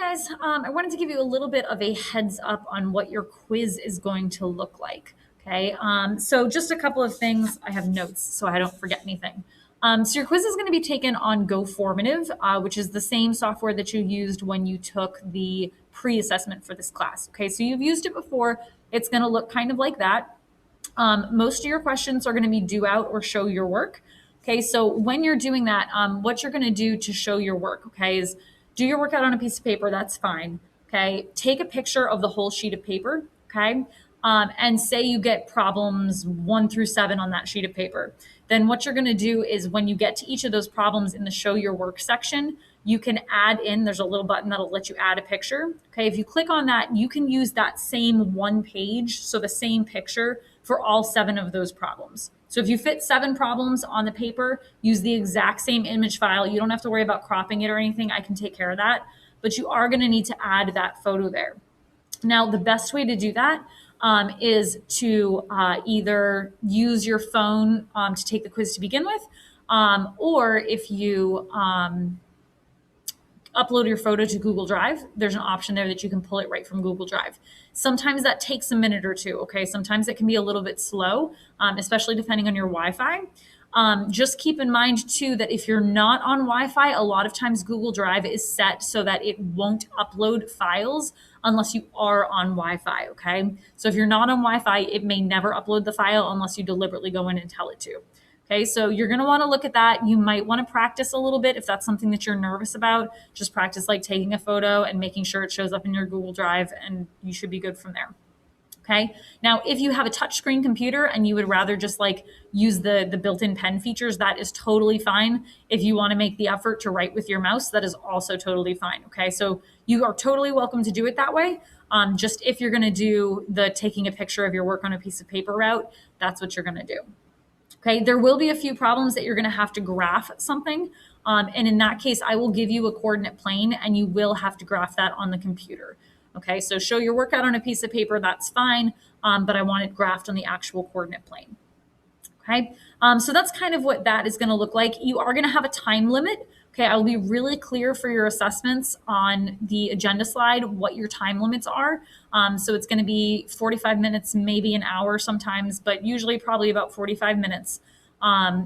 guys, I wanted to give you a little bit of a heads up on what your quiz is going to look like. Okay, so just a couple of things. I have notes so I don't forget anything. So your quiz is going to be taken on GoFormative, which is the same software that you used when you took the pre-assessment for this class. Okay, so you've used it before. It's going to look kind of like that. Most of your questions are going to be do out or show your work. Okay, so when you're doing that, what you're going to do to show your work, okay, is do your work out on a piece of paper. That's fine. Okay, take a picture of the whole sheet of paper. Okay, and say you get problems 1 through 7 on that sheet of paper. Then what you're going to do is when you get to each of those problems in the show your work section, you can add in, there's a little button that'll let you add a picture. Okay, if you click on that, you can use that same one page, so the same picture for all 7 of those problems. So if you fit 7 problems on the paper, use the exact same image file. You don't have to worry about cropping it or anything. I can take care of that. But you are going to need to add that photo there. Now, the best way to do that is to either use your phone to take the quiz to begin with, or if you upload your photo to Google Drive, there's an option there that you can pull it right from Google Drive. Sometimes that takes a minute or two, okay? Sometimes it can be a little bit slow, especially depending on your Wi-Fi. Just keep in mind too that if you're not on Wi-Fi, a lot of times Google Drive is set so that it won't upload files unless you are on Wi-Fi, okay? So if you're not on Wi-Fi, it may never upload the file unless you deliberately go in and tell it to. Okay, so you're going to want to look at that. You might want to practice a little bit if that's something that you're nervous about. Just practice like taking a photo and making sure it shows up in your Google Drive, and you should be good from there. Okay. Now, if you have a touchscreen computer and you would rather just like use the built-in pen features, that is totally fine. If you want to make the effort to write with your mouse, that is also totally fine. Okay. So you are totally welcome to do it that way. Just if you're going to do the taking a picture of your work on a piece of paper route, that's what you're going to do. Okay, there will be a few problems that you're going to have to graph something. And in that case, I will give you a coordinate plane and you will have to graph that on the computer. Okay, so show your workout on a piece of paper, that's fine, but I want it graphed on the actual coordinate plane. Okay, so that's kind of what that is going to look like. You are going to have a time limit. Okay, I'll be really clear for your assessments on the agenda slide what your time limits are. So it's going to be 45 minutes, maybe an hour sometimes, but usually probably about 45 minutes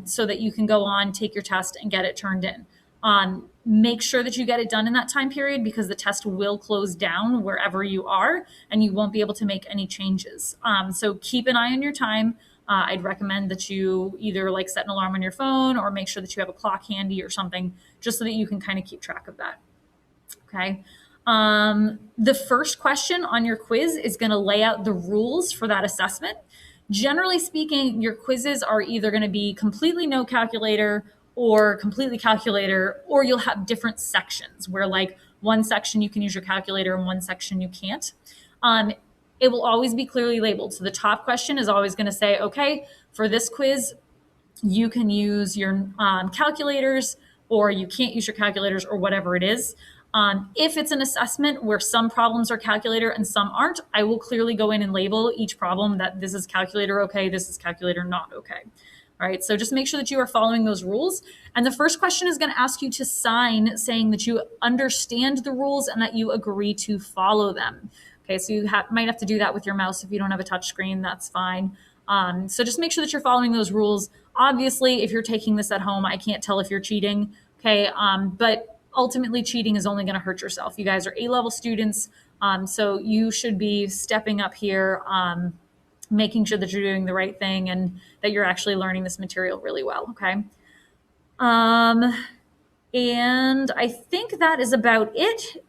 so that you can go on, take your test, and get it turned in. Make sure that you get it done in that time period because the test will close down wherever you are and you won't be able to make any changes. So keep an eye on your time. I'd recommend that you either like set an alarm on your phone or make sure that you have a clock handy or something just so that you can kind of keep track of that. Okay. The first question on your quiz is going to lay out the rules for that assessment. Generally speaking, your quizzes are either going to be completely no calculator or completely calculator, or you'll have different sections where like one section you can use your calculator and one section you can't. It will always be clearly labeled. So the top question is always going to say, okay, for this quiz, you can use your calculators or you can't use your calculators or whatever it is. If it's an assessment where some problems are calculator and some aren't, I will clearly go in and label each problem that this is calculator okay, this is calculator not okay. All right, so just make sure that you are following those rules. And the first question is going to ask you to sign saying that you understand the rules and that you agree to follow them. Okay, so you might have to do that with your mouse if you don't have a touch screen, that's fine. So just make sure that you're following those rules. Obviously, if you're taking this at home, I can't tell if you're cheating, okay? But ultimately, cheating is only going to hurt yourself. You guys are A-level students, so you should be stepping up here, making sure that you're doing the right thing and that you're actually learning this material really well, okay? And I think that is about it.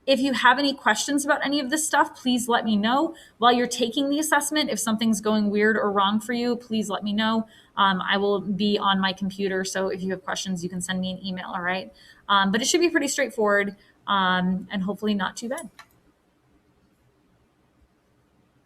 If you have any questions about any of this stuff, please let me know. While you're taking the assessment, if something's going weird or wrong for you, please let me know. I will be on my computer, so if you have questions, you can send me an email, all right? But it should be pretty straightforward and hopefully not too bad.